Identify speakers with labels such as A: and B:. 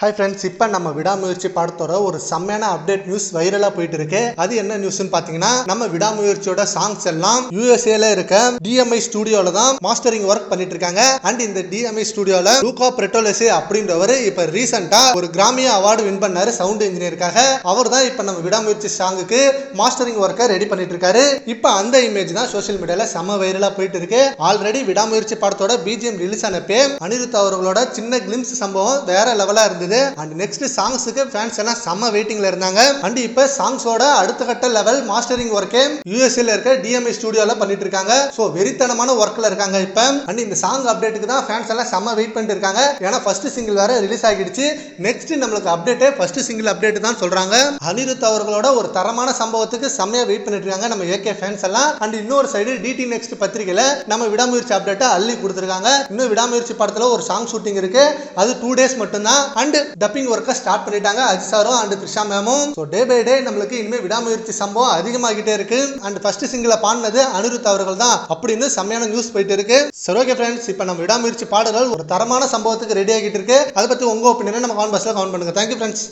A: Hi friends, இப்போ நம்ம விடாமுயற்சி படத்தோட ஒரு செம்மையான அப்டேட் நியூஸ் வைரலா போயிட்டு இருக்கு. அது என்ன நியூஸ்னு பாத்தீங்கன்னா, நம்ம விடாமுயற்சியோட சாங்ஸ் எல்லாம் யூஎஸ்ஏல இருக்க DMI ஸ்டுடியோல தான் மாஸ்டரிங் ஒர்க் பண்ணிட்டு இருக்காங்க. அண்ட் இந்த DMI ஸ்டுடியோல லூகா பெர்டோலசி அப்படின்றவர் இப்ப ரீசெண்டா ஒரு கிராமி அவார்டு வின் பண்ணாரு சவுண்ட் இன்ஜினியருக்காக. அவர் தான் இப்ப நம்ம விடாமுயற்சி சாங்குக்கு மாஸ்டரிங் ஒர்க்கை ரெடி பண்ணிட்டு இருக்காரு. இப்ப அந்த இமேஜ் தான் சோசியல் மீடியால செம்ம வைரலா போயிட்டு இருக்கு. ஆல்ரெடி விடாமுயற்சி படத்தோட BGM ரிலீஸ் ஆனப்பே அனிருத் அவர்களோட சின்ன கிளிம்ஸ் சம்பவம் வேற லெவலா இருந்தது. அண்ட் நெக்ஸ்ட் சாங்ஸ்க்கு ஃபேன்ஸ் எல்லாம் செம்ம வெயிட்டிங்ல இருந்தாங்க. அண்ட் இப்ப சாங்ஸோட அடுத்த கட்ட லெவல் மாஸ்டரிங் ஒர்க்கே யூஎஸ்ஏல இருக்க DMI ஸ்டுடியோல பண்ணிட்டு இருக்காங்க. சோ வெறித்தனமான ஒர்க்ல இருக்காங்க இப்ப. அண்ட் இந்த சாங் அப்டேட்டுக்கு தான் ஃபேன்ஸ் எல்லாம் செம்ம வெயிட் பண்ணிட்டு இருக்காங்க. ஏன்னா ஃபர்ஸ்ட் சிங்கிள் வேற ரிலீஸ் ஆகிடுச்சு. நெக்ஸ்ட் நம்மளுக்கு அப்டேட்டே ஃபர்ஸ்ட் சிங்கிள் அப்டேட் தான் சொல்றாங்க. அனிருத் அவர்களோட ஒரு தரமான சம்பவத்துக்கு செம்மையா வெயிட் பண்ணிட்டு இருக்காங்க நம்ம AK ஃபேன்ஸ் எல்லாம். அண்ட் இன்னொரு சைடு DT Next பத்திரிகையில நம்ம விடாமுயற்சி அப்டேட்டை அள்ளி கொடுத்திருக்காங்க. இன்னும் விடாமுயற்சி படத்துல ஒரு சாங் ஷூட்டிங் இருக்கு. அது 2 days மட்டும் தான். அண்ட் டப்பிங் ஒர்க்கை ஸ்டார்ட் பண்ணிட்டாங்க அஜித் சாரும் அண்ட் த்ரிஷா மேமும். ஸோ டே பை டே நம்மளுக்கு இனிமே விடாமுயற்சி சம்பவம் அதிகமாகிட்டே இருக்கு. அண்ட் ஃபர்ஸ்ட் சிங்கிளை பாடினது அனிருத் அவர்கள் தான் அப்படின்னு செம்மையான நியூஸ் போயிட்டு இருக்கு. சரி ஓகே ஃப்ரெண்ட்ஸ், இப்போ நம்ம விடாமுயற்சி பாடல்கள் ஒரு தரமான சம்பவத்துக்கு ரெடி ஆகிட்டு இருக்கு. அதை பத்தி உங்க ஒப்பீனியனை நம்ம கமெண்ட் பாக்ஸ்ல கமெண்ட் பண்ணுங்க. Thank you friends.